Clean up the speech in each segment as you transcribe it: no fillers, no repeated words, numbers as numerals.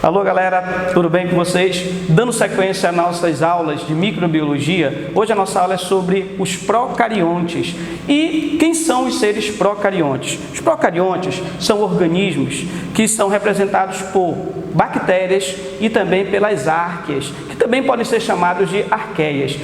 Alô galera, tudo bem com vocês? Dando sequência às nossas aulas de microbiologia, hoje a nossa aula é sobre os procariontes. E quem são os seres procariontes? Os procariontes são organismos que são representados por bactérias e também pelas árqueas, que também podem ser chamados de arqueias.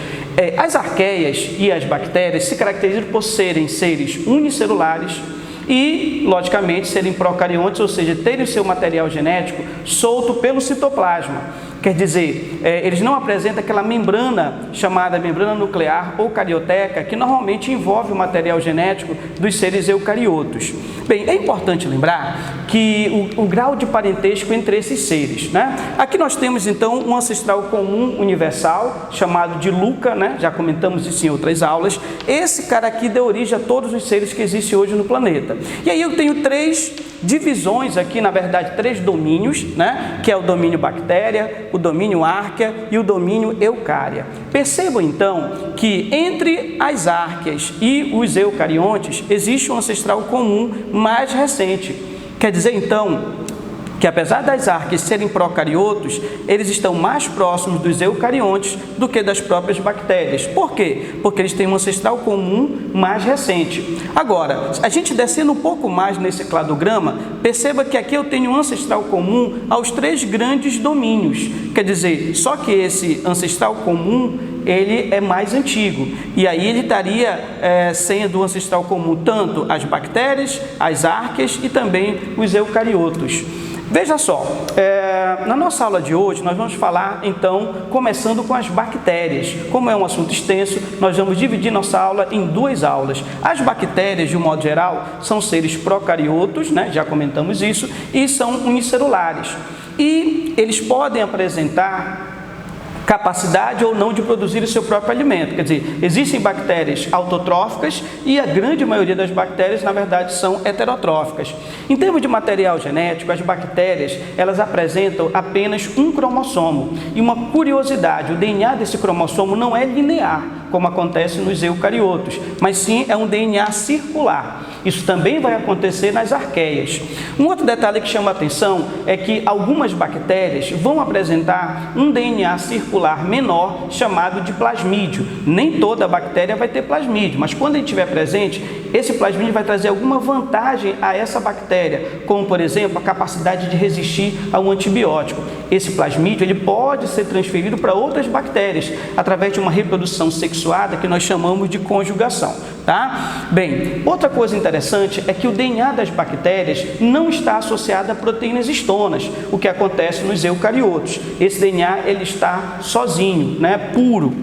As arqueias e as bactérias se caracterizam por serem seres unicelulares e, logicamente, serem procariontes, ou seja, terem o seu material genético solto pelo citoplasma. Quer dizer, eles não apresentam aquela membrana chamada membrana nuclear ou carioteca, que normalmente envolve o material genético dos seres eucariotos. Bem, é importante lembrar que o grau de parentesco entre esses seres, né? Aqui nós temos então um ancestral comum universal, chamado de Luca, né? Já comentamos isso em outras aulas. Esse cara aqui deu origem a todos os seres que existem hoje no planeta. E aí eu tenho três divisões aqui, na verdade, três domínios, né? Que é o domínio bactéria, o domínio árquea e o domínio eucária. Percebam então que entre as árqueas e os eucariontes existe um ancestral comum mais recente. Quer dizer então que apesar das árqueas serem procariotos, eles estão mais próximos dos eucariontes do que das próprias bactérias. Por quê? Porque eles têm um ancestral comum mais recente. Agora, a gente descendo um pouco mais nesse cladograma, perceba que aqui eu tenho um ancestral comum aos três grandes domínios. Quer dizer, só que esse ancestral comum ele é mais antigo, e aí ele estaria sendo um ancestral comum tanto as bactérias, as árqueas e também os eucariotos. Veja só, na nossa aula de hoje nós vamos falar então, começando com as bactérias. Como é um assunto extenso, nós vamos dividir nossa aula em duas aulas. As bactérias, de um modo geral, são seres procariotos, né? Já comentamos isso, e são unicelulares. E eles podem apresentar capacidade ou não de produzir o seu próprio alimento. Quer dizer, existem bactérias autotróficas e a grande maioria das bactérias, na verdade, são heterotróficas. Em termos de material genético, as bactérias, elas apresentam apenas um cromossomo. E uma curiosidade, o DNA desse cromossomo não é linear, como acontece nos eucariotos, mas sim é um DNA circular. Isso também vai acontecer nas arqueias. Um outro detalhe que chama a atenção é que algumas bactérias vão apresentar um DNA circular menor chamado de plasmídio. Nem toda bactéria vai ter plasmídio, mas quando ele estiver presente, esse plasmídio vai trazer alguma vantagem a essa bactéria, como por exemplo a capacidade de resistir a um antibiótico. Esse plasmídio ele pode ser transferido para outras bactérias através de uma reprodução sexuada que nós chamamos de conjugação. Tá? Bem, outra coisa interessante é que o DNA das bactérias não está associado a proteínas histonas, o que acontece nos eucariotos. Esse DNA ele está sozinho, né, puro.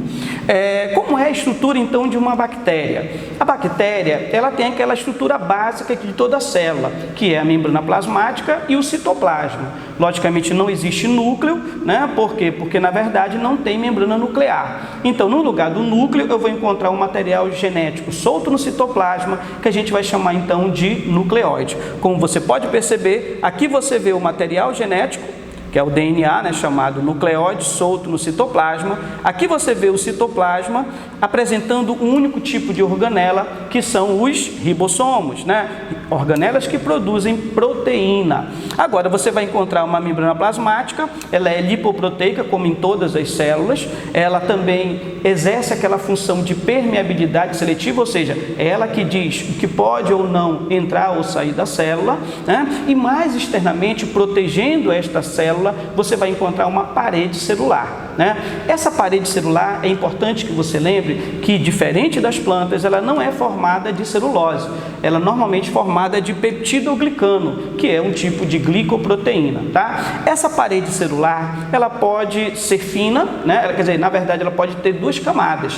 Como é a estrutura então de uma bactéria? A bactéria ela tem aquela estrutura básica de toda a célula, que é a membrana plasmática e o citoplasma. Logicamente não existe núcleo, né? Por quê? Porque na verdade não tem membrana nuclear. Então, no lugar do núcleo, eu vou encontrar um material genético solto no citoplasma, que a gente vai chamar então de nucleóide. Como você pode perceber, aqui você vê o material genético, que é o DNA, né, chamado nucleóide solto no citoplasma. Aqui você vê o citoplasma apresentando um único tipo de organela, que são os ribossomos, né? Organelas que produzem proteína. Agora você vai encontrar uma membrana plasmática, ela é lipoproteica, como em todas as células. Ela também exerce aquela função de permeabilidade seletiva, ou seja, é ela que diz o que pode ou não entrar ou sair da célula, né? E mais externamente, protegendo esta célula, você vai encontrar uma parede celular, né? Essa parede celular é importante que você lembre que, diferente das plantas, ela não é formada de celulose, ela é normalmente formada de peptidoglicano, que é um tipo de glicoproteína, tá? Essa parede celular, ela pode ser fina, né? Quer dizer, na verdade, ela pode ter duas camadas,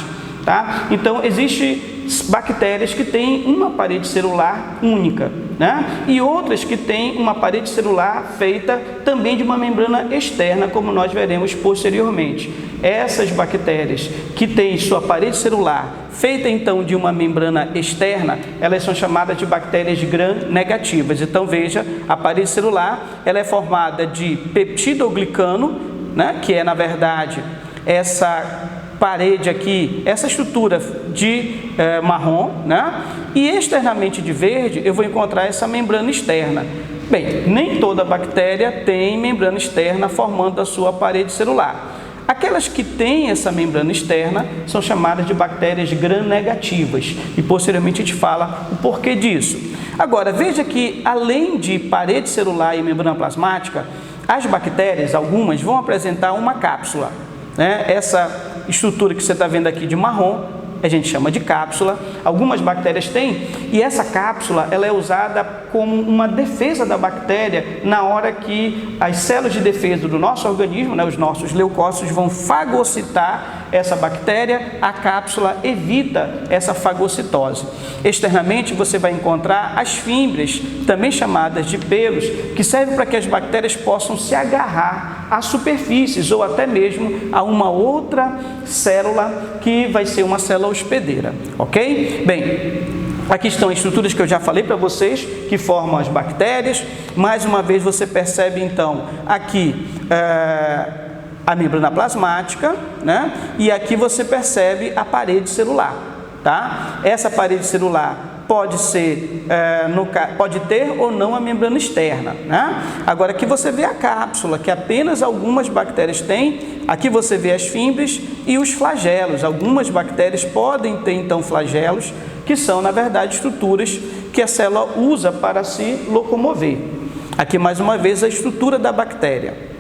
tá? Então, existe bactérias que têm uma parede celular única, né? E outras que têm uma parede celular feita também de uma membrana externa, como nós veremos posteriormente. Essas bactérias que têm sua parede celular feita então de uma membrana externa, elas são chamadas de bactérias gram-negativas. Então veja, a parede celular ela é formada de peptidoglicano, né? Que é na verdade essa parede aqui, essa estrutura de marrom, né? E externamente de verde eu vou encontrar essa membrana externa. Bem, nem toda bactéria tem membrana externa formando a sua parede celular. Aquelas que têm essa membrana externa são chamadas de bactérias gram-negativas e posteriormente a gente fala o porquê disso. Agora, veja que além de parede celular e membrana plasmática, as bactérias, algumas, vão apresentar uma cápsula, né? Essa estrutura que você está vendo aqui de marrom, a gente chama de cápsula. Algumas bactérias têm, e essa cápsula ela é usada como uma defesa da bactéria na hora que as células de defesa do nosso organismo, né, os nossos leucócitos, vão fagocitar essa bactéria. A cápsula evita essa fagocitose. Externamente você vai encontrar as fímbrias, também chamadas de pelos, que servem para que as bactérias possam se agarrar a superfícies ou até mesmo a uma outra célula que vai ser uma célula hospedeira, ok? Bem, aqui estão as estruturas que eu já falei para vocês, que formam as bactérias. Mais uma vez você percebe então aqui a membrana plasmática, né? E aqui você percebe a parede celular, tá? Essa parede celular pode ser, pode ter ou não a membrana externa, né? Agora aqui você vê a cápsula, que apenas algumas bactérias têm. Aqui você vê as fímbrias e os flagelos. Algumas bactérias podem ter então flagelos, que são na verdade estruturas que a célula usa para se locomover. Aqui mais uma vez a estrutura da bactéria.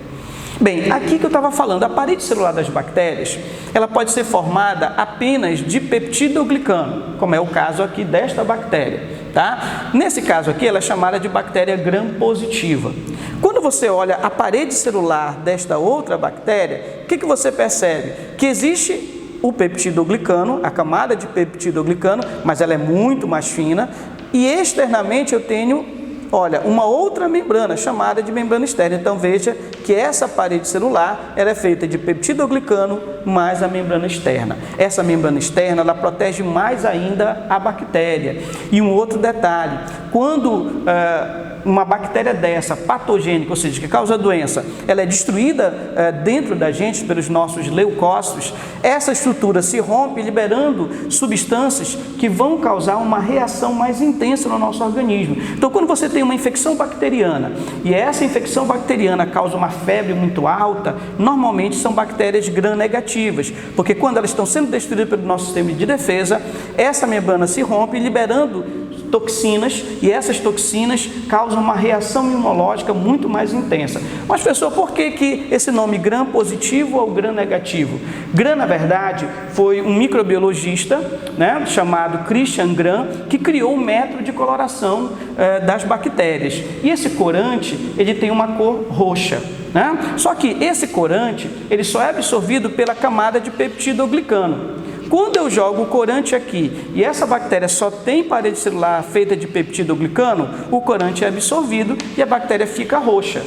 Bem, aqui que eu estava falando, a parede celular das bactérias, ela pode ser formada apenas de peptidoglicano, como é o caso aqui desta bactéria, tá? Nesse caso aqui, ela é chamada de bactéria gram-positiva. Quando você olha a parede celular desta outra bactéria, o que você percebe? Que existe o peptidoglicano, a camada de peptidoglicano, mas ela é muito mais fina, e externamente eu tenho, olha, uma outra membrana chamada de membrana externa. Então veja que essa parede celular ela é feita de peptidoglicano mais a membrana externa. Essa membrana externa ela protege mais ainda a bactéria. E um outro detalhe, quando uma bactéria dessa, patogênica, ou seja, que causa doença, ela é destruída dentro da gente pelos nossos leucócitos, essa estrutura se rompe liberando substâncias que vão causar uma reação mais intensa no nosso organismo. Então, quando você tem uma infecção bacteriana e essa infecção bacteriana causa uma febre muito alta, normalmente são bactérias gram-negativas, porque quando elas estão sendo destruídas pelo nosso sistema de defesa, essa membrana se rompe liberando toxinas, e essas toxinas causam uma reação imunológica muito mais intensa. Mas, professor, por que esse nome gram-positivo ou gram-negativo? Gram, na verdade, foi um microbiologista, né, chamado Christian Gram, que criou o método de coloração das bactérias. E esse corante, ele tem uma cor roxa, né? Só que esse corante, ele só é absorvido pela camada de peptidoglicano. Quando eu jogo o corante aqui e essa bactéria só tem parede celular feita de peptidoglicano, o corante é absorvido e a bactéria fica roxa.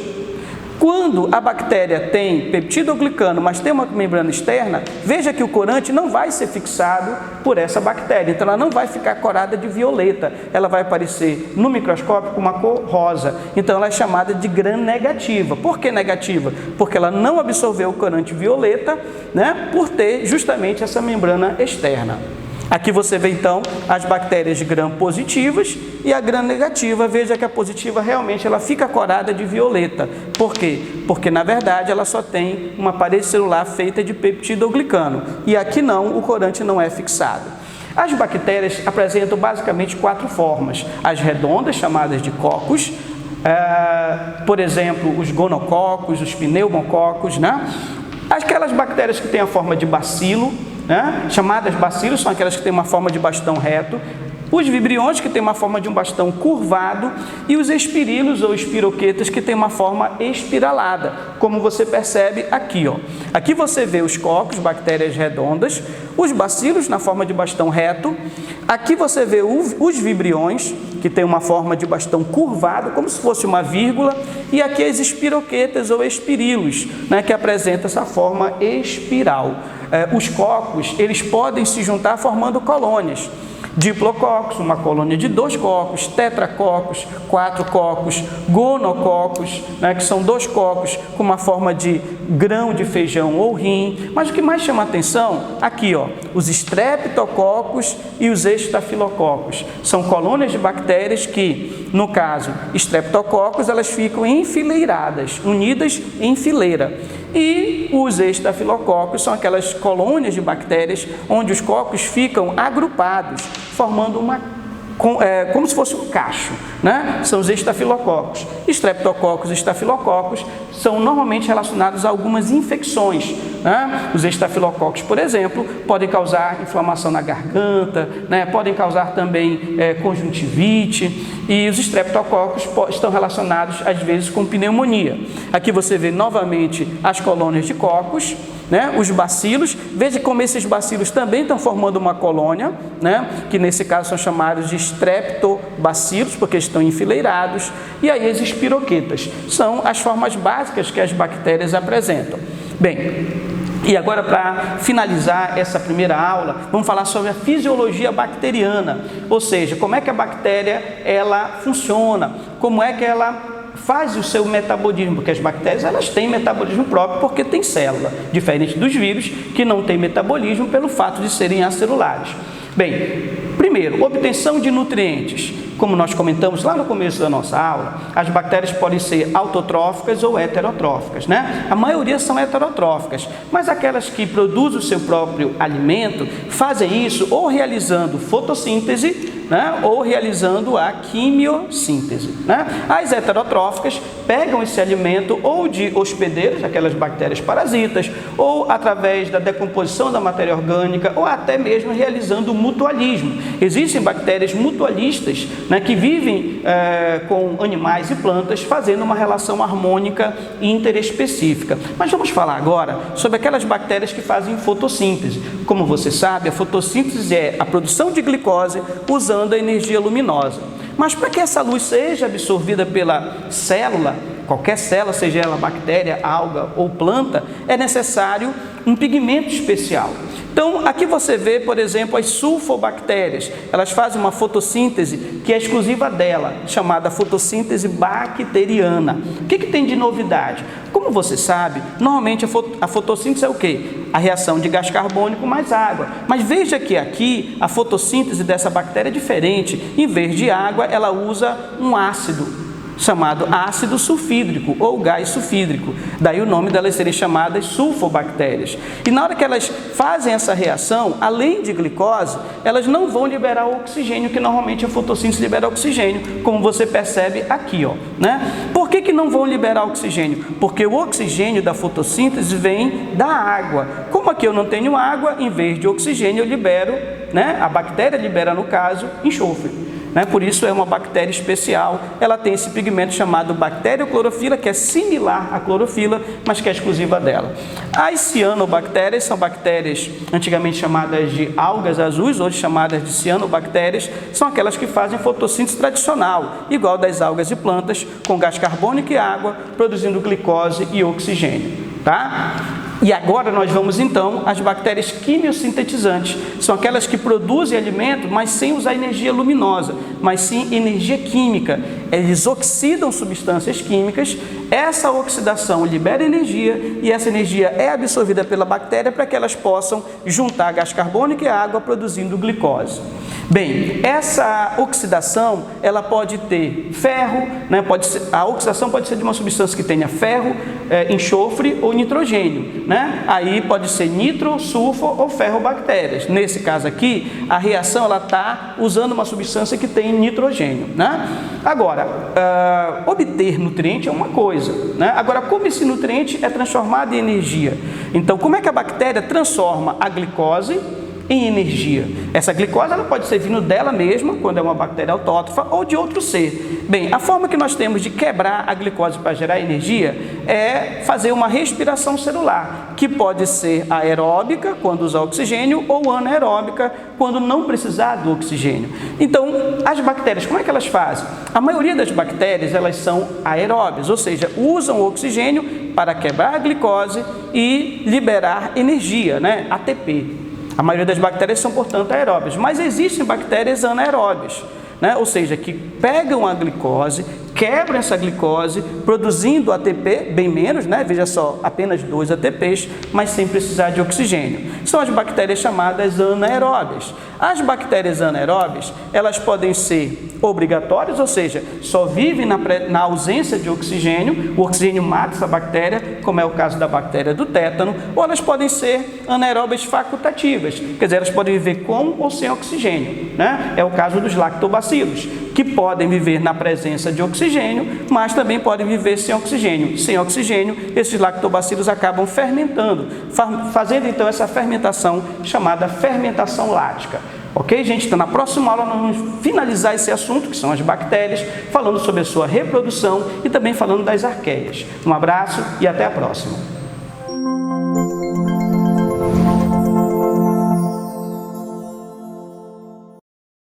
Quando a bactéria tem peptidoglicano, mas tem uma membrana externa, veja que o corante não vai ser fixado por essa bactéria, então ela não vai ficar corada de violeta, ela vai aparecer no microscópio com uma cor rosa, então ela é chamada de gram-negativa. Por que negativa? Porque ela não absorveu o corante violeta, né, por ter justamente essa membrana externa. Aqui você vê então as bactérias gram-positivas e a gram-negativa. Veja que a positiva realmente ela fica corada de violeta. Por quê? Porque na verdade ela só tem uma parede celular feita de peptidoglicano. E aqui não, o corante não é fixado. As bactérias apresentam basicamente 4 formas. As redondas, chamadas de cocos, por exemplo, os gonococos, os pneumococos, né? Aquelas bactérias que têm a forma de bacilo, né, chamadas bacilos, são aquelas que têm uma forma de bastão reto, os vibriões, que têm uma forma de um bastão curvado, e os espirilos ou espiroquetas, que têm uma forma espiralada, como você percebe aqui, ó. Aqui você vê os cocos, bactérias redondas, os bacilos na forma de bastão reto, aqui você vê os vibriões, que tem uma forma de bastão curvado, como se fosse uma vírgula, e aqui as espiroquetas ou espirilos, né, que apresenta essa forma espiral. Os cocos, eles podem se juntar formando colônias. Diplococos, uma colônia de 2 cocos, tetracocos, 4 cocos, gonococos, né, que são 2 cocos com uma forma de grão de feijão ou rim. Mas o que mais chama a atenção, aqui, ó, os streptococos e os estafilococos. São colônias de bactérias que, no caso, streptococos, elas ficam enfileiradas, unidas em fileira. E os estafilococos são aquelas colônias de bactérias onde os cocos ficam agrupados, formando como se fosse um cacho, né? São os estafilococos. Streptococos e estafilococos são normalmente relacionados a algumas infecções, né? Os estafilococos, por exemplo, podem causar inflamação na garganta, né? Podem causar também conjuntivite, e os streptococos estão relacionados às vezes com pneumonia. Aqui você vê novamente as colônias de cocos, né? Os bacilos, veja como esses bacilos também estão formando uma colônia, né? Que nesse caso são chamados de streptobacilos, porque estão enfileirados, e aí as espiroquetas, são as formas básicas que as bactérias apresentam. Bem, e agora, para finalizar essa primeira aula, vamos falar sobre a fisiologia bacteriana, ou seja, como é que a bactéria ela funciona, como é que ela faz o seu metabolismo, porque as bactérias elas têm metabolismo próprio porque tem célula, diferente dos vírus que não têm metabolismo pelo fato de serem acelulares. Bem, primeiro, obtenção de nutrientes. Como nós comentamos lá no começo da nossa aula, as bactérias podem ser autotróficas ou heterotróficas, né? A maioria são heterotróficas, mas aquelas que produzem o seu próprio alimento fazem isso ou realizando fotossíntese, né? Ou realizando a quimiossíntese, né? As heterotróficas pegam esse alimento ou de hospedeiros, aquelas bactérias parasitas, ou através da decomposição da matéria orgânica, ou até mesmo realizando o mutualismo. Existem bactérias mutualistas, né, que vivem com animais e plantas, fazendo uma relação harmônica e interespecífica. Mas vamos falar agora sobre aquelas bactérias que fazem fotossíntese. Como você sabe, a fotossíntese é a produção de glicose usando a energia luminosa. Mas para que essa luz seja absorvida pela célula, qualquer célula, seja ela bactéria, alga ou planta, é necessário um pigmento especial. Então, aqui você vê, por exemplo, as sulfobactérias. Elas fazem uma fotossíntese que é exclusiva dela, chamada fotossíntese bacteriana. O que tem de novidade? Como você sabe, normalmente a fotossíntese é o quê? A reação de gás carbônico mais água. Mas veja que aqui a fotossíntese dessa bactéria é diferente. Em vez de água, ela usa um ácido chamado ácido sulfídrico ou gás sulfídrico. Daí o nome delas serem chamadas sulfobactérias. E na hora que elas fazem essa reação, além de glicose, elas não vão liberar o oxigênio, que normalmente a fotossíntese libera oxigênio, como você percebe aqui, ó, né? Por que não vão liberar oxigênio? Porque o oxigênio da fotossíntese vem da água. Como aqui eu não tenho água, em vez de oxigênio eu libero, né? A bactéria libera, no caso, enxofre. Por isso é uma bactéria especial, ela tem esse pigmento chamado bacterioclorofila, que é similar à clorofila, mas que é exclusiva dela. As cianobactérias são bactérias antigamente chamadas de algas azuis, hoje chamadas de cianobactérias, são aquelas que fazem fotossíntese tradicional, igual das algas e plantas, com gás carbônico e água, produzindo glicose e oxigênio, tá? E agora nós vamos então às bactérias quimiosintetizantes. São aquelas que produzem alimento, mas sem usar energia luminosa, mas sim energia química. Eles oxidam substâncias químicas, essa oxidação libera energia e essa energia é absorvida pela bactéria para que elas possam juntar gás carbônico e água, produzindo glicose. Bem, essa oxidação, ela pode ter ferro, né? A oxidação pode ser de uma substância que tenha ferro, enxofre ou nitrogênio, né? Aí pode ser nitro, sulfo ou ferrobactérias. Nesse caso aqui, a reação ela está usando uma substância que tem nitrogênio, né? Agora, obter nutriente é uma coisa, né? Agora, como esse nutriente é transformado em energia? Então, como é que a bactéria transforma a glicose em energia? Essa glicose ela pode ser vindo dela mesma, quando é uma bactéria autótrofa, ou de outro ser. Bem, a forma que nós temos de quebrar a glicose para gerar energia é fazer uma respiração celular, que pode ser aeróbica, quando usar oxigênio, ou anaeróbica, quando não precisar do oxigênio. Então, as bactérias, como é que elas fazem? A maioria das bactérias, elas são aeróbias, ou seja, usam o oxigênio para quebrar a glicose e liberar energia, né? ATP. A maioria das bactérias são, portanto, aeróbias, mas existem bactérias anaeróbias, né? Ou seja, que pegam a glicose, quebram essa glicose, produzindo ATP, bem menos, né? Veja só, apenas 2 ATPs, mas sem precisar de oxigênio. São as bactérias chamadas anaeróbias. As bactérias anaeróbias, elas podem ser obrigatórias, ou seja, só vivem na ausência de oxigênio, o oxigênio mata essa bactéria, como é o caso da bactéria do tétano, ou elas podem ser anaeróbias facultativas, quer dizer, elas podem viver com ou sem oxigênio, né? É o caso dos lactobacilos, que podem viver na presença de oxigênio, mas também podem viver sem oxigênio. Sem oxigênio, esses lactobacilos acabam fermentando, fazendo então essa fermentação chamada fermentação lática. Ok, gente? Então, na próxima aula nós vamos finalizar esse assunto, que são as bactérias, falando sobre a sua reprodução e também falando das arqueias. Um abraço e até a próxima.